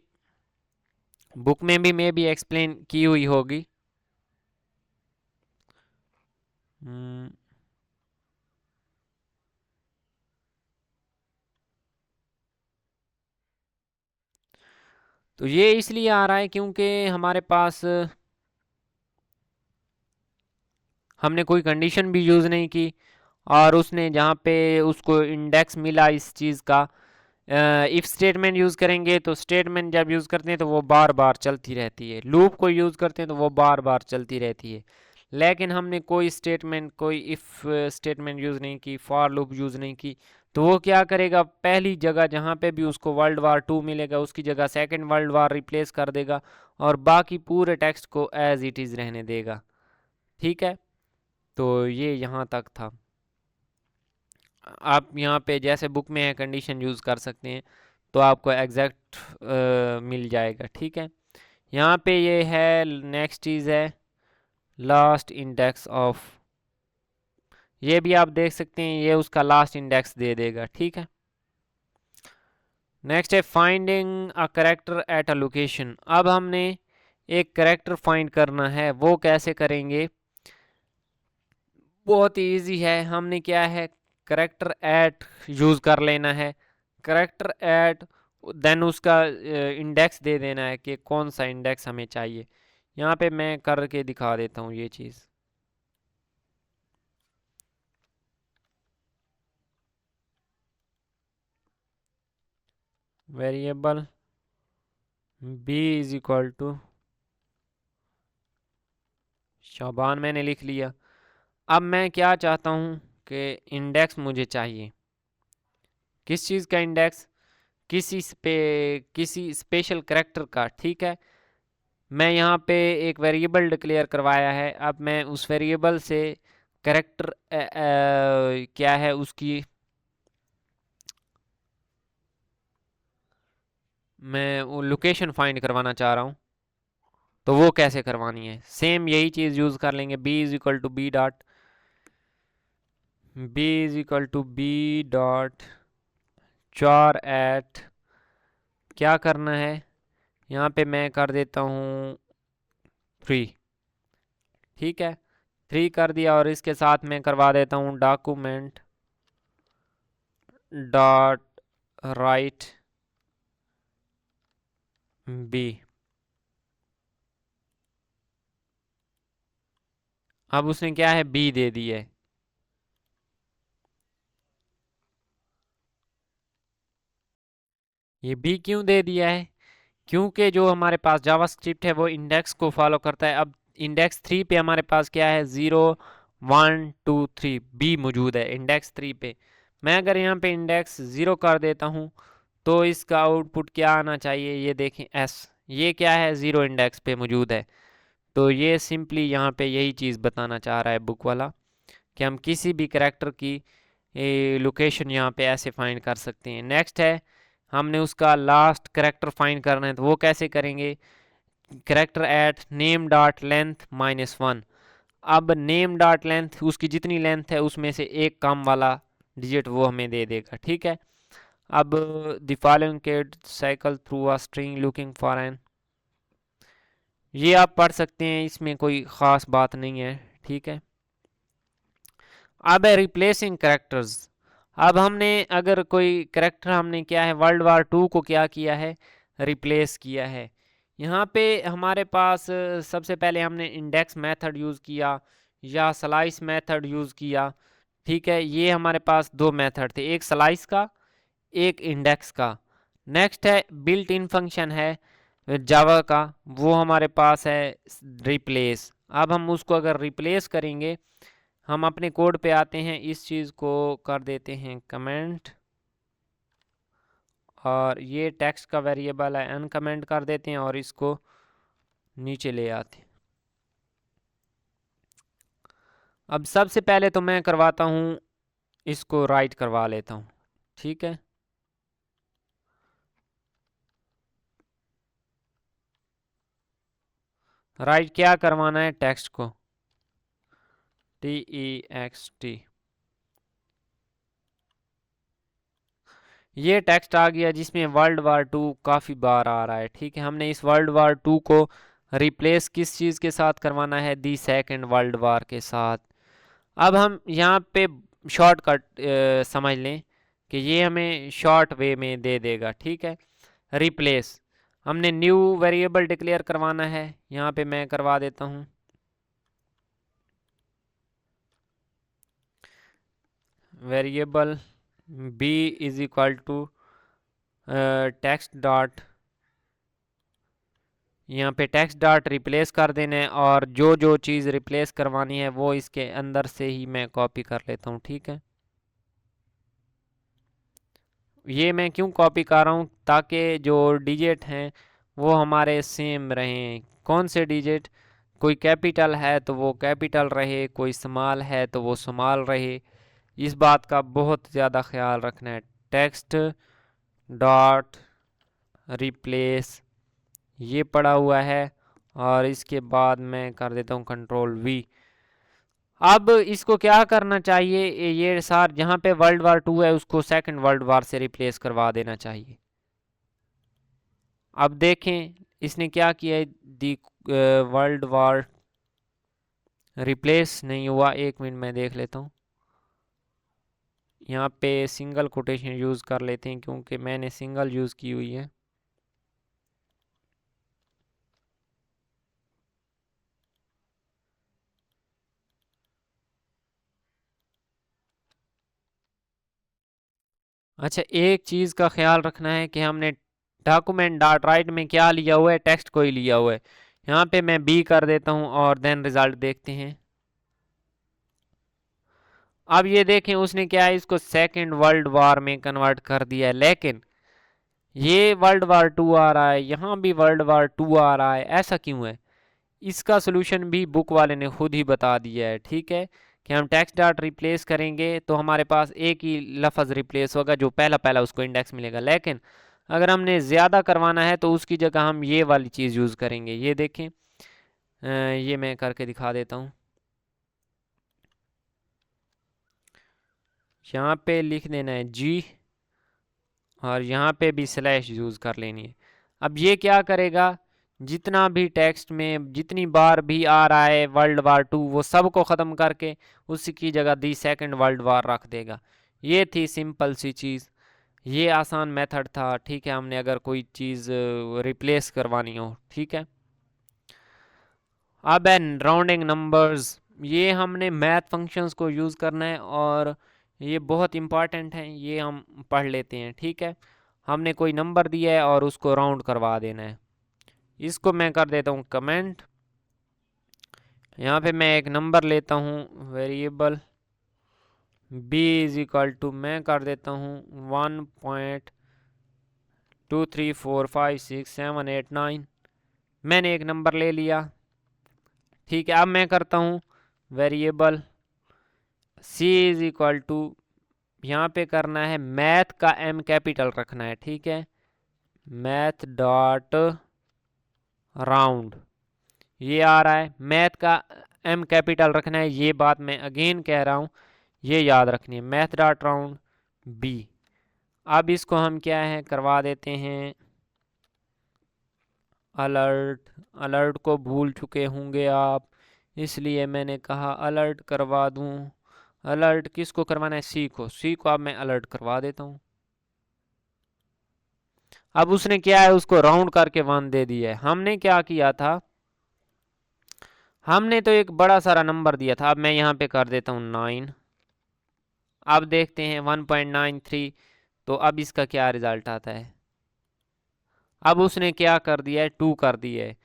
बुक में भी मैं भी एक्सप्लेन की हुई होगी। तो ये इसलिए आ रहा है क्योंकि हमारे पास हमने कोई कंडीशन भी यूज़ नहीं की और उसने जहाँ पे उसको इंडेक्स मिला इस चीज़ का, इफ़ स्टेटमेंट यूज़ करेंगे तो स्टेटमेंट जब यूज़ करते हैं तो वो बार बार चलती रहती है, लूप को यूज़ करते हैं तो वो बार बार चलती रहती है। लेकिन हमने कोई स्टेटमेंट, कोई इफ़ स्टेटमेंट यूज़ नहीं की, फॉर लूप यूज़ नहीं की, तो वो क्या करेगा, पहली जगह जहाँ पे भी उसको वर्ल्ड वार 2 मिलेगा उसकी जगह सेकंड वर्ल्ड वार रिप्लेस कर देगा और बाकी पूरे टेक्स्ट को एज इट इज़ रहने देगा। ठीक है, तो ये यहाँ तक था। आप यहाँ पे जैसे बुक में है कंडीशन यूज़ कर सकते हैं तो आपको एग्जैक्ट मिल जाएगा। ठीक है, यहाँ पे ये है, नेक्स्ट चीज़ है लास्ट इंडेक्स ऑफ, ये भी आप देख सकते हैं, ये उसका लास्ट इंडेक्स दे देगा। ठीक है, नेक्स्ट है finding a character at a location. अब हमने एक करेक्टर फाइंड करना है, वो कैसे करेंगे, बहुत ही ईजी है। हमने क्या है, करेक्टर एट यूज़ कर लेना है, करेक्टर एट, देन उसका इंडेक्स दे देना है कि कौन सा इंडेक्स हमें चाहिए। यहाँ पे मैं करके दिखा देता हूँ ये चीज़। Variable b is equal to Shaban, मैंने लिख लिया। अब मैं क्या चाहता हूँ कि इंडेक्स मुझे चाहिए, किस चीज़ का इंडेक्स, किसी स्पेशल करेक्टर का। ठीक है, मैं यहाँ पे एक वेरिएबल डिक्लेयर करवाया है, अब मैं उस वेरिएबल से करेक्टर क्या है उसकी, मैं वो लोकेशन फाइंड करवाना चाह रहा हूँ, तो वो कैसे करवानी है, सेम यही चीज़ यूज़ कर लेंगे, b is equal to b dot char at, क्या करना है, यहाँ पे मैं कर देता हूँ 3। ठीक है, 3 कर दिया और इसके साथ मैं करवा देता हूँ डॉक्यूमेंट डॉट राइट बी। अब उसने क्या है, बी दे दी है। ये बी क्यों दे दिया है, क्योंकि जो हमारे पास जावास्क्रिप्ट है वो इंडेक्स को फॉलो करता है। अब इंडेक्स 3 पे हमारे पास क्या है, 0 1 2 3 बी मौजूद है इंडेक्स 3 पे। मैं अगर यहाँ पे इंडेक्स 0 कर देता हूँ तो इसका आउटपुट क्या आना चाहिए, ये देखें एस, ये क्या है, 0 इंडेक्स पे मौजूद है। तो ये सिंपली यहाँ पे यही चीज़ बताना चाह रहा है बुक वाला, कि हम किसी भी करेक्टर की लोकेशन यहाँ पे ऐसे फाइंड कर सकते हैं। नेक्स्ट है, हमने उसका लास्ट करेक्टर फाइंड करना है, तो वो कैसे करेंगे, character eight name dot length -1। अब नेम डॉट लेंथ, उसकी जितनी लेंथ है उसमें से एक कम वाला डिजिट वो हमें दे देगा। ठीक है, अब the following code cycle through a string looking for n, ये आप पढ़ सकते हैं, इसमें कोई ख़ास बात नहीं है। ठीक है, अब है रिप्लेसिंग करेक्टर्स। अब हमने अगर कोई करेक्टर, हमने क्या है, वर्ल्ड वार 2 को क्या किया है, रिप्लेस किया है। यहाँ पे हमारे पास सबसे पहले हमने इंडेक्स मेथड यूज़ किया या स्लाइस मेथड यूज़ किया। ठीक है, ये हमारे पास दो मेथड थे, एक स्लाइस का, एक इंडेक्स का। नेक्स्ट है बिल्ट इन फंक्शन है जावा का, वो हमारे पास है रिप्लेस। अब हम उसको अगर रिप्लेस करेंगे, हम अपने कोड पे आते हैं, इस चीज़ को कर देते हैं कमेंट, और ये टेक्स्ट का वेरिएबल है अनकमेंट कर देते हैं और इसको नीचे ले आते हैं। अब सबसे पहले तो मैं करवाता हूँ, इसको राइट करवा लेता हूँ। ठीक है, राइट क्या करवाना है, टेक्स्ट को, TEXT, ये टेक्स्ट आ गया जिसमें वर्ल्ड वार 2 काफ़ी बार आ रहा है। ठीक है, हमने इस वर्ल्ड वार 2 को रिप्लेस किस चीज़ के साथ करवाना है, दी सेकेंड वर्ल्ड वार के साथ। अब हम यहाँ पे शॉर्टकट समझ लें कि ये हमें शॉर्ट वे में दे देगा। ठीक है, रिप्लेस, हमने न्यू वेरिएबल डिक्लेयर करवाना है, यहाँ पे मैं करवा देता हूँ variable b is equal to text dot, यहाँ पे टेक्स्ट डॉट रिप्लेस कर देना है और जो जो चीज़ रिप्लेस करवानी है वो इसके अंदर से ही मैं कॉपी कर लेता हूँ। ठीक है, ये मैं क्यों कॉपी कर रहा हूँ, ताकि जो डिजिट हैं वो हमारे सेम रहें। कौन से डिजिट, कोई कैपिटल है तो वो कैपिटल रहे, कोई स्मॉल है तो वो स्मॉल रहे, इस बात का बहुत ज़्यादा ख्याल रखना है। टेक्स्ट डॉट रिप्लेस ये पड़ा हुआ है और इसके बाद मैं कर देता हूँ कंट्रोल V। अब इसको क्या करना चाहिए, ये सार जहाँ पे वर्ल्ड वार 2 है उसको सेकंड वर्ल्ड वार से रिप्लेस करवा देना चाहिए। अब देखें इसने क्या किया है, दी वर्ल्ड वार रिप्लेस नहीं हुआ। एक मिनट मैं देख लेता हूँ, यहाँ पे सिंगल कोटेशन यूज़ कर लेते हैं क्योंकि मैंने सिंगल यूज़ की हुई है। अच्छा, एक चीज़ का ख्याल रखना है कि हमने डॉक्यूमेंट डॉट राइट में क्या लिया हुआ है, टेक्स्ट को ही लिया हुआ है। यहाँ पे मैं B कर देता हूँ और देन रिजल्ट देखते हैं। अब ये देखें उसने क्या है, इसको सेकंड वर्ल्ड वार में कन्वर्ट कर दिया है, लेकिन ये वर्ल्ड वार 2 आ रहा है, यहाँ भी वर्ल्ड वार 2 आ रहा है, ऐसा क्यों है? इसका सोल्यूशन भी बुक वाले ने खुद ही बता दिया है। ठीक है, कि हम टेक्स्ट डॉट रिप्लेस करेंगे तो हमारे पास एक ही लफ्ज़ रिप्लेस होगा जो पहला पहला उसको इंडेक्स मिलेगा, लेकिन अगर हमने ज़्यादा करवाना है तो उसकी जगह हम ये वाली चीज़ यूज़ करेंगे। ये देखें, ये मैं करके दिखा देता हूँ। यहाँ पे लिख देना है G और यहाँ पे भी स्लैश यूज़ कर लेनी है। अब ये क्या करेगा, जितना भी टेक्स्ट में जितनी बार भी आ रहा है वर्ल्ड वार 2 वो सब को ख़त्म करके उसकी जगह दी सेकंड वर्ल्ड वार रख देगा। ये थी सिंपल सी चीज़, ये आसान मेथड था। ठीक है, हमने अगर कोई चीज़ रिप्लेस करवानी हो। ठीक है, अब है राउंडिंग नंबर्स, ये हमने मैथ फंक्शंस को यूज़ करना है और ये बहुत इम्पॉर्टेंट है, ये हम पढ़ लेते हैं। ठीक है, हमने कोई नंबर दिया है और उसको राउंड करवा देना है। इसको मैं कर देता हूँ कमेंट, यहाँ पे मैं एक नंबर लेता हूँ variable b is equal to, मैं कर देता हूँ 1.23456789। मैंने एक नंबर ले लिया। ठीक है, अब मैं करता हूँ variable c is equal to, यहाँ पे करना है मैथ का m कैपिटल रखना है। ठीक है, मैथ डॉट राउंड, ये आ रहा है, मैथ का m कैपिटल रखना है, ये बात मैं अगेन कह रहा हूँ, ये याद रखनी है, मैथ डॉट राउंड b। अब इसको हम क्या है करवा देते हैं अलर्ट। अलर्ट को भूल चुके होंगे आप, इसलिए मैंने कहा अलर्ट करवा दूं। अलर्ट किसको करवाना है, सी को। सी को अब मैं अलर्ट करवा देता हूं। अब उसने क्या है, उसको राउंड करके 1 दे दिया है। हमने क्या किया था, हमने तो एक बड़ा सारा नंबर दिया था। अब मैं यहाँ पे कर देता हूँ 9। अब देखते हैं 1.93, तो अब इसका क्या रिजल्ट आता है। अब उसने क्या कर दिया है, 2 कर दिया है।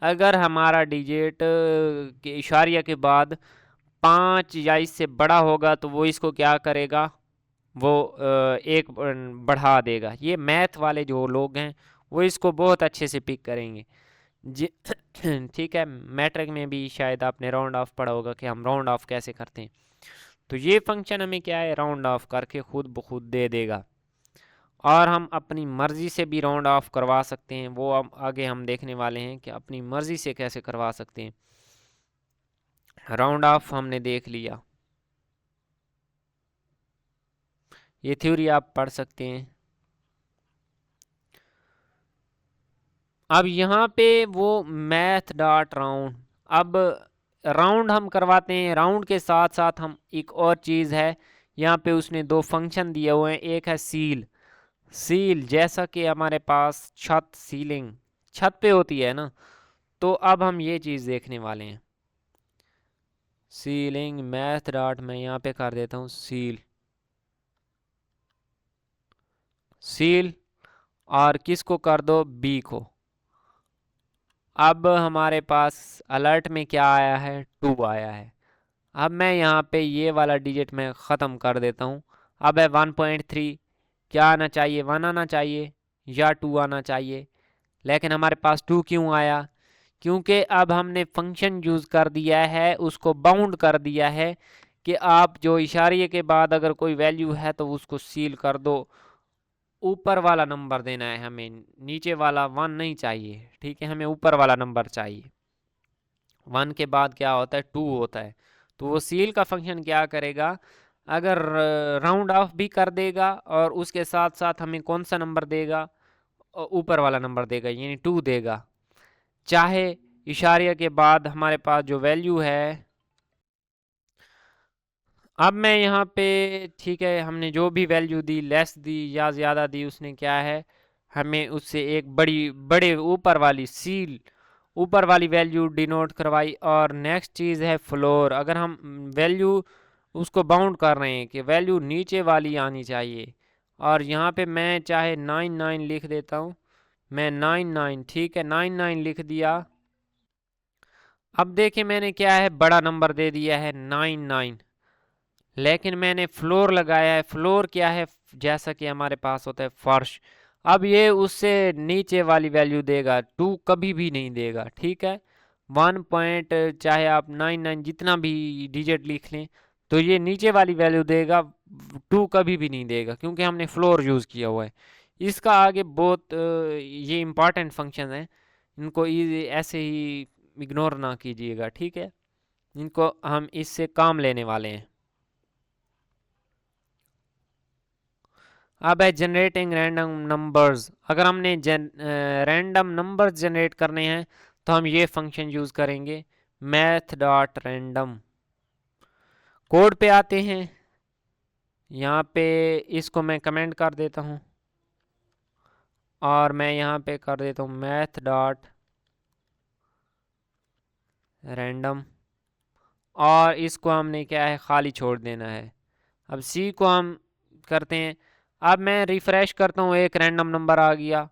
अगर हमारा डिजिट के इशारिया के बाद 5 या इससे बड़ा होगा तो वो इसको क्या करेगा, वो एक बढ़ा देगा। ये मैथ वाले जो लोग हैं वो इसको बहुत अच्छे से पिक करेंगे जी। ठीक है, मैट्रिक में भी शायद आपने राउंड ऑफ पढ़ा होगा कि हम राउंड ऑफ कैसे करते हैं। तो ये फंक्शन हमें क्या है, राउंड ऑफ करके खुद ब खुद दे देगा। और हम अपनी मर्ज़ी से भी राउंड ऑफ करवा सकते हैं, वो अब आगे हम देखने वाले हैं कि अपनी मर्ज़ी से कैसे करवा सकते हैं। राउंड ऑफ हमने देख लिया, ये थ्योरी आप पढ़ सकते हैं। अब यहाँ पे वो मैथ डॉट राउंड, अब राउंड हम करवाते हैं, राउंड के साथ साथ हम एक और चीज़ है, यहाँ पे उसने 2 फंक्शन दिए हुए हैं। एक है सील। सील जैसा कि हमारे पास छत, सीलिंग छत पे होती है ना, तो अब हम ये चीज़ देखने वाले हैं। सीलिंग मैथ डॉट, मैं यहाँ पे कर देता हूँ सील। सील, और किसको कर दो, बी को। अब हमारे पास अलर्ट में क्या आया है, 2 आया है। अब मैं यहाँ पे ये वाला डिजिट मैं ख़त्म कर देता हूँ। अब है 1.3, क्या आना चाहिए, 1 आना चाहिए या 2 आना चाहिए, लेकिन हमारे पास 2 क्यों आया, क्योंकि अब हमने फंक्शन यूज़ कर दिया है, उसको बाउंड कर दिया है कि आप जो इशारे के बाद अगर कोई वैल्यू है तो उसको सील कर दो, ऊपर वाला नंबर देना है हमें, नीचे वाला 1 नहीं चाहिए, ठीक है, हमें ऊपर वाला नंबर चाहिए। 1 के बाद क्या होता है, 2 होता है। तो वो सील का फंक्शन क्या करेगा, अगर राउंड ऑफ भी कर देगा और उसके साथ साथ हमें कौन सा नंबर देगा, ऊपर वाला नंबर देगा, यानी 2 देगा, चाहे इशारे के बाद हमारे पास जो वैल्यू है। अब मैं यहाँ पे, ठीक है, हमने जो भी वैल्यू दी, लेस दी या ज़्यादा दी, उसने क्या है, हमें उससे एक बड़े ऊपर वाली सील, ऊपर वाली वैल्यू डिनोट करवाई। और नेक्स्ट चीज़ है फ्लोर, अगर हम वैल्यू उसको बाउंड कर रहे हैं कि वैल्यू नीचे वाली आनी चाहिए, और यहाँ पे मैं चाहे 99 लिख देता हूँ, मैं 99, ठीक है, 99 लिख दिया। अब देखिए मैंने क्या है, बड़ा नंबर दे दिया है 99, लेकिन मैंने फ्लोर लगाया है। फ्लोर क्या है, जैसा कि हमारे पास होता है फर्श। अब ये उससे नीचे वाली वैल्यू देगा, 2 कभी भी नहीं देगा, ठीक है। 1 पॉइंट चाहे आप 99 जितना भी डिजिट लिख लें, तो ये नीचे वाली वैल्यू देगा, 2 कभी भी नहीं देगा, क्योंकि हमने फ्लोर यूज़ किया हुआ है। इसका आगे बहुत ये इम्पॉर्टेंट फंक्शन है, इनको ऐसे ही इग्नोर ना कीजिएगा, ठीक है, इनको हम इससे काम लेने वाले हैं। अब है जनरेटिंग रैंडम नंबर्स, अगर हमने रैंडम नंबर्स जनरेट करने हैं तो हम ये फंक्शन यूज़ करेंगे, मैथ डॉट रैंडम। कोड पे आते हैं, यहाँ पे इसको मैं कमेंट कर देता हूँ, और मैं यहाँ पे कर देता हूँ मैथ डॉट रैंडम, और इसको हमने क्या है, खाली छोड़ देना है। अब सी को हम करते हैं, अब मैं रिफ़्रेश करता हूँ, एक रैंडम नंबर आ गया,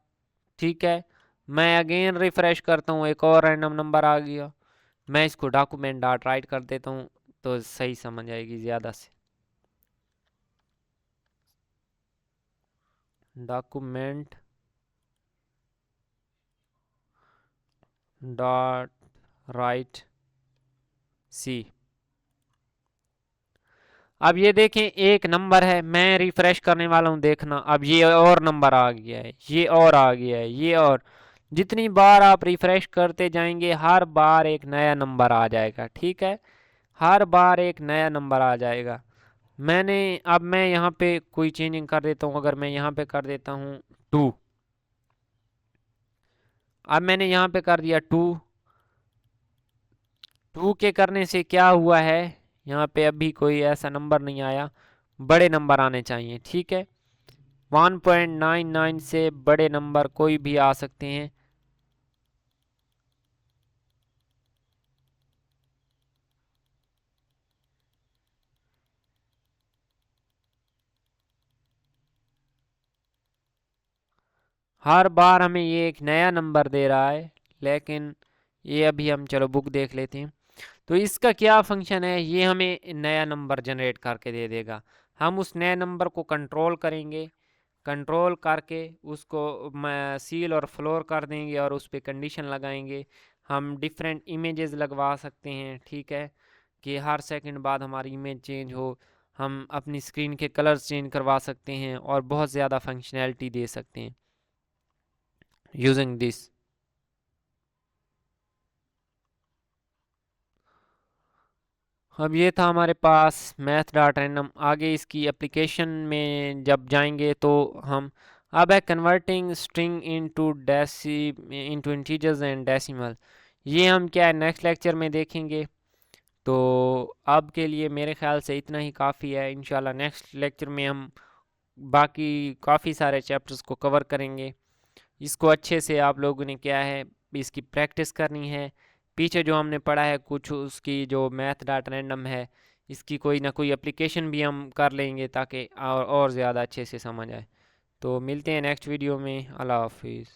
ठीक है, मैं अगेन रिफ़्रेश करता हूँ, एक और रैंडम नंबर आ गया। मैं इसको डॉक्यूमेंट डॉट राइट कर देता हूँ, तो सही समझ आएगी ज़्यादा से। डॉक्यूमेंट डॉट राइट सी। अब ये देखें एक नंबर है, मैं रिफ्रेश करने वाला हूँ, देखना अब ये और नंबर आ गया है, ये और आ गया है, ये और, जितनी बार आप रिफ्रेश करते जाएंगे हर बार एक नया नंबर आ जाएगा, ठीक है, हर बार एक नया नंबर आ जाएगा। अब मैं यहाँ पे कोई चेंजिंग कर देता हूँ, अगर मैं यहाँ पे कर देता हूँ 2, अब मैंने यहाँ पे कर दिया 2, 2 के करने से क्या हुआ है, यहाँ पे अभी कोई ऐसा नंबर नहीं आया, बड़े नंबर आने चाहिए, ठीक है, 1.99 से बड़े नंबर कोई भी आ सकते हैं। हर बार हमें ये एक नया नंबर दे रहा है, लेकिन ये अभी हम चलो बुक देख लेते हैं। तो इसका क्या फंक्शन है, ये हमें नया नंबर जनरेट करके दे देगा, हम उस नए नंबर को कंट्रोल करेंगे, कंट्रोल करके उसको सील और फ्लोर कर देंगे और उस पर कंडीशन लगाएंगे। हम डिफरेंट इमेजेस लगवा सकते हैं, ठीक है, कि हर सेकंड बाद हमारी इमेज चेंज हो, हम अपनी स्क्रीन के कलर्स चेंज करवा सकते हैं और बहुत ज़्यादा फंक्शनैलिटी दे सकते हैं यूजिंग दिस। अब ये था हमारे पास मैथ डॉट रैंडम। आगे इसकी एप्लीकेशन में जब जाएंगे तो हम, अब है converting string into integers and decimal, ये हम क्या है नेक्स्ट लेक्चर में देखेंगे। तो अब के लिए मेरे ख्याल से इतना ही काफ़ी है, इंशाल्लाह नेक्स्ट लेक्चर में हम बाकी काफ़ी सारे चैप्टर्स को कवर करेंगे। इसको अच्छे से आप लोगों ने क्या है, इसकी प्रैक्टिस करनी है। पीछे जो हमने पढ़ा है कुछ, उसकी जो मैथ डॉट रैंडम है, इसकी कोई ना कोई एप्लीकेशन भी हम कर लेंगे ताकि और ज़्यादा अच्छे से समझ आए। तो मिलते हैं नेक्स्ट वीडियो में। अल्लाह हाफिज़।